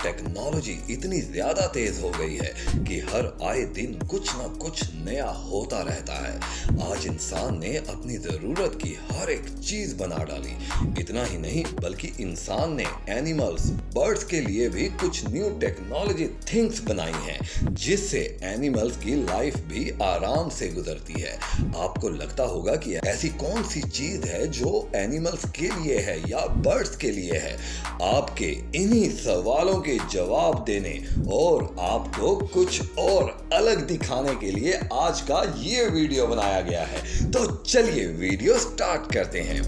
Technology इतनी ज्यादा तेज हो गई है कि हर आए दिन कुछ ना कुछ नया होता रहता है। आज इंसान ने अपनी जरूरत की हर एक चीज बना डाली। इतना ही नहीं बल्कि इंसान ने एनिमल्स, बर्ड्स के लिए भी कुछ न्यू टेक्नोलॉजी थिंग्स बनाई हैं, जिससे एनिमल्स की लाइफ भी आराम से गुजरती है। आपको लगता होगा कि ऐसी कौन सी चीज है जो एनिमल्स के लिए है या बर्ड्स के लिए है। आपके इन्हीं सवालों के जवाब देने और आपको कुछ और अलग दिखाने के लिए आज का ये वीडियो बनाया गया है। तो चलिए वीडियो स्टार्ट करते हैं।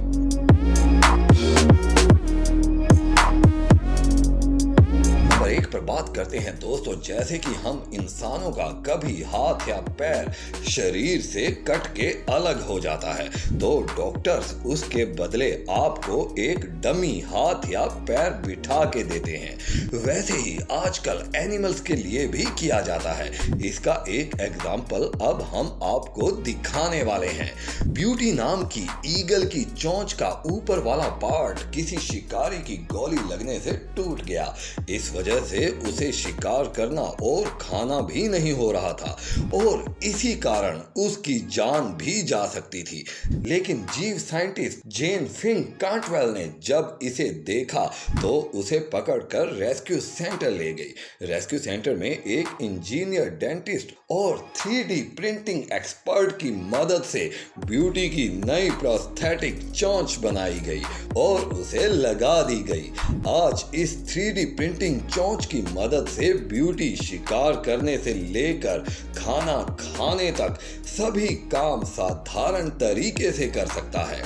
पर बात करते हैं दोस्तों, जैसे कि हम इंसानों का कभी हाथ या पैर शरीर से कट के अलग हो जाता है तो डॉक्टर्स उसके बदले आपको एक डमी हाथ या पैर बिठा के देते हैं। वैसे ही आजकल एनिमल्स के लिए भी किया जाता है। इसका एक एग्जाम्पल अब हम आपको दिखाने वाले हैं। ब्यूटी नाम की ईगल की चोंच का ऊपर वाला पार्ट किसी शिकारी की गोली लगने से टूट गया। इस वजह से उसे शिकार करना और खाना भी नहीं हो रहा था और इसी कारण उसकी जान भी जा सकती थी। लेकिन जीव साइंटिस्ट जेन फिंग कांटवेल ने जब इसे देखा तो उसे पकड़कर रेस्क्यू सेंटर ले गई। रेस्क्यू सेंटर में एक इंजीनियर, डेंटिस्ट और 3D प्रिंटिंग एक्सपर्ट की मदद से ब्यूटी की नई प्रोस्थेटिक चोंच बनाई गई और उसे लगा दी गई। आज इस 3D प्रिंटिंग चोंच की मदद से ब्यूटी शिकार करने से लेकर खाना खाने तक सभी काम साधारण तरीके से कर सकता है।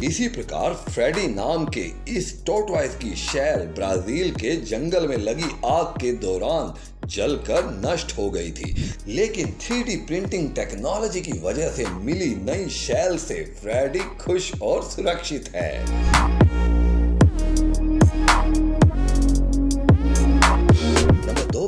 इसी प्रकार फ्रेडी नाम के इस टॉर्टवाइस की शैल ब्राजील के जंगल में लगी आग के दौरान जलकर नष्ट हो गई थी। लेकिन 3D प्रिंटिंग टेक्नोलॉजी की वजह से मिली नई शैल से फ्रेडी खुश और सुरक्षित है।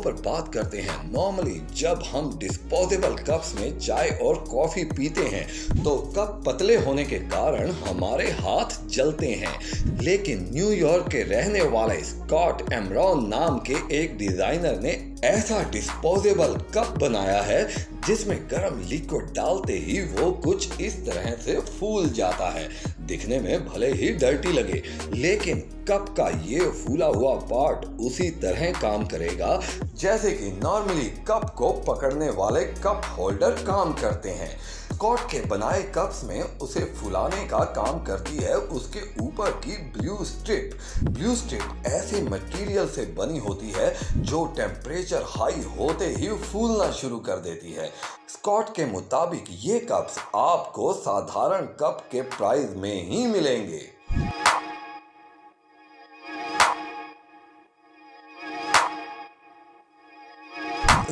पर बात करते हैं। नॉर्मली जब हम डिस्पोजेबल कप्स में चाय और कॉफी पीते हैं तो कप पतले होने के कारण हमारे हाथ जलते हैं। लेकिन न्यूयॉर्क के रहने वाले स्कॉट एमरॉन नाम के एक डिजाइनर ने ऐसा डिस्पोजेबल कप बनाया है जिसमें गर्म लिक्विड डालते ही वो कुछ इस तरह से फूल जाता है। दिखने में भले ही डर्टी लगे, लेकिन कप का ये फूला हुआ पार्ट उसी तरह काम करेगा जैसे कि नॉर्मली कप को पकड़ने वाले कप होल्डर काम करते हैं। स्कॉट के बनाए कप्स में उसे फुलाने का काम करती है उसके ऊपर की ब्लू स्ट्रिप। ब्लू स्ट्रिप ऐसे मटेरियल से बनी होती है जो टेम्परेचर हाई होते ही फूलना शुरू कर देती है। स्कॉट के मुताबिक ये कप्स आपको साधारण कप के प्राइस में ही मिलेंगे।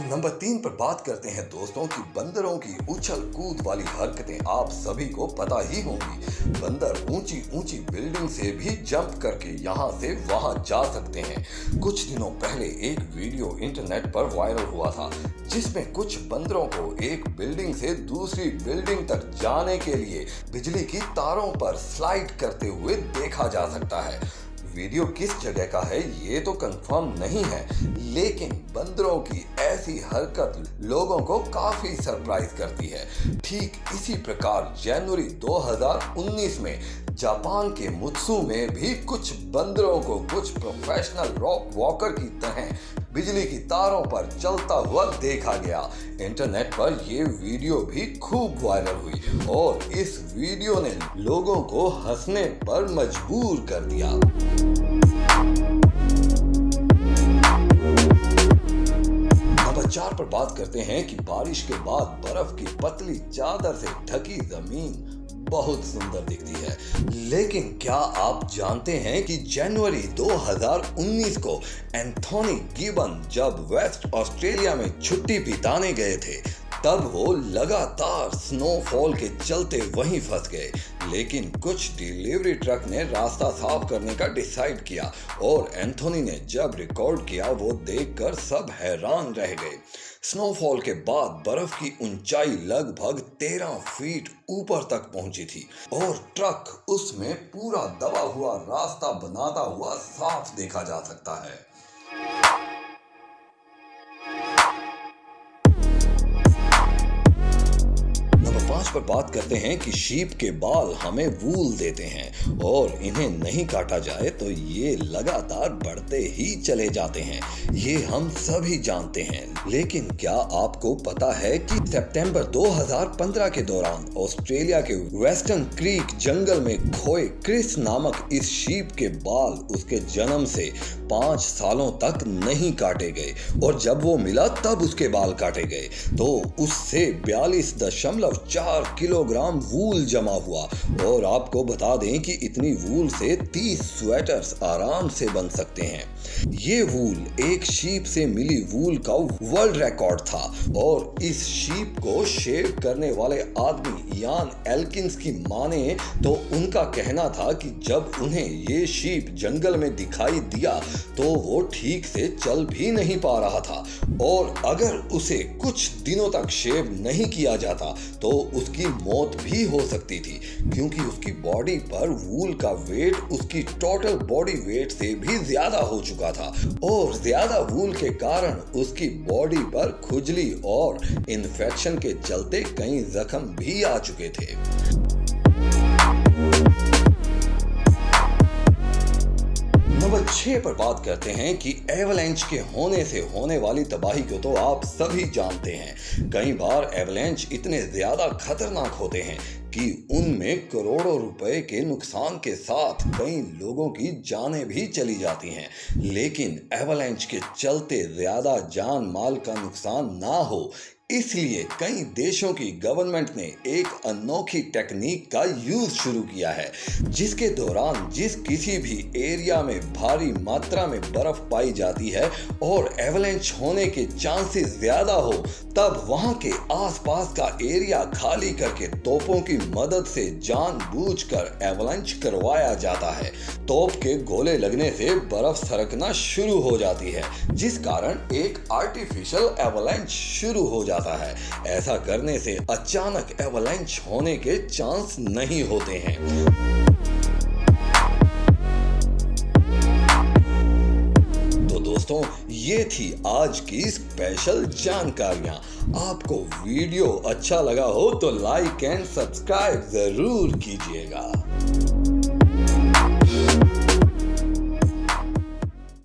नंबर 3 पर बात करते हैं दोस्तों कि बंदरों की उछल कूद वाली हरकतें आप सभी को पता ही होंगी। बंदर ऊंची ऊंची बिल्डिंग से भी जंप करके यहाँ से वहां जा सकते हैं। कुछ दिनों पहले एक वीडियो इंटरनेट पर वायरल हुआ था जिसमें कुछ बंदरों को एक बिल्डिंग से दूसरी बिल्डिंग तक जाने के लिए बिजली की तारों पर स्लाइड करते हुए देखा जा सकता है। वीडियो किस जगह का है ये तो कंफर्म नहीं है, लेकिन बंदरों की ऐसी हरकत लोगों को काफी सरप्राइज करती है। ठीक इसी प्रकार जनवरी 2019 में जापान के मुत्सु में भी कुछ बंदरों को कुछ प्रोफेशनल रॉक वॉकर की तरह बिजली की तारों पर चलता हुआ देखा गया। इंटरनेट पर यह वीडियो भी खूब वायरल हुई और इस वीडियो ने लोगों को हंसने पर मजबूर कर दिया। नंबर 4 पर बात करते हैं कि बारिश के बाद बर्फ की पतली चादर से ढकी जमीन बहुत सुंदर दिखती है। लेकिन क्या आप जानते हैं कि जनवरी 2019 को एंथोनी गिबन जब वेस्ट ऑस्ट्रेलिया में छुट्टी बिताने गए थे तब वो लगातार स्नोफॉल के चलते वहीं फंस गए। लेकिन कुछ डिलीवरी ट्रक ने रास्ता साफ करने का डिसाइड किया और एंथोनी ने जब रिकॉर्ड किया वो देखकर सब हैरान रह गए। स्नोफॉल के बाद बर्फ की ऊंचाई लगभग 13 फीट ऊपर तक पहुंची थी और ट्रक उसमें पूरा दबा हुआ रास्ता बनाता हुआ साफ देखा जा सकता है। पर बात करते हैं कि शीप के बाल हमें वूल देते हैं और इन्हें नहीं काटा जाए तो ये लगातार बढ़ते ही चले जाते हैं। ये हम सभी जानते हैं, लेकिन क्या आपको पता है कि सितंबर 2015 के दौरान ऑस्ट्रेलिया के वेस्टर्न क्रीक जंगल में खोए क्रिस नामक इस शीप के बाल उसके जन्म से 5 सालों तक नहीं काटे गए और जब वो मिला तब उसके बाल काटे गए तो उससे 42.4 किलोग्राम वूल जमा हुआ। और आपको बता दें कि इतनी वूल से 30 स्वेटर्स आराम से बन सकते हैं। ये वूल एक शीप से मिली वूल का वर्ल्ड रिकॉर्ड था और इस शीप को शेव करने वाले आदमी यान एल्किंस की माने तो उनका कहना था कि जब उन्हें ये शीप जंगल में दिखाई दिया तो वो ठीक से चल भी नहीं पा रहा था और अगर उसे कुछ दिनों तक शेव नहीं किया जाता तो उसकी मौत भी हो सकती थी, क्योंकि उसकी बॉडी पर वूल का वेट उसकी टोटल बॉडी वेट से भी ज्यादा हो चुका था और ज्यादा वूल के कारण उसकी बॉडी पर खुजली और इन्फेक्शन के चलते कई जख्म भी आ चुके थे। नंबर 6 पर बात करते हैं कि एवलांच के होने से होने वाली तबाही को तो आप सभी जानते हैं। कई बार एवलांच इतने ज्यादा खतरनाक होते हैं कि उनमें करोड़ों रुपए के नुकसान के साथ कई लोगों की जानें भी चली जाती हैं, लेकिन एवलांच के चलते ज्यादा जान माल का नुकसान ना हो इसलिए कई देशों की गवर्नमेंट ने एक अनोखी टेक्निक का यूज शुरू किया है, जिसके दौरान जिस किसी भी एरिया में भारी मात्रा में बर्फ पाई जाती है और एवलांच होने के चांसेस ज्यादा हो तब वहां के आसपास का एरिया खाली करके तोपों की मदद से जानबूझकर एवलांच करवाया जाता है। तोप के गोले लगने से बर्फ सरकना शुरू हो जाती है, जिस कारण एक आर्टिफिशियल एवलांच शुरू हो जाता है। ऐसा करने से अचानक एवलांच होने के चांस नहीं होते हैं। तो दोस्तों, ये थी आज की स्पेशल जानकारियां। आपको वीडियो अच्छा लगा हो तो लाइक एंड सब्सक्राइब जरूर कीजिएगा।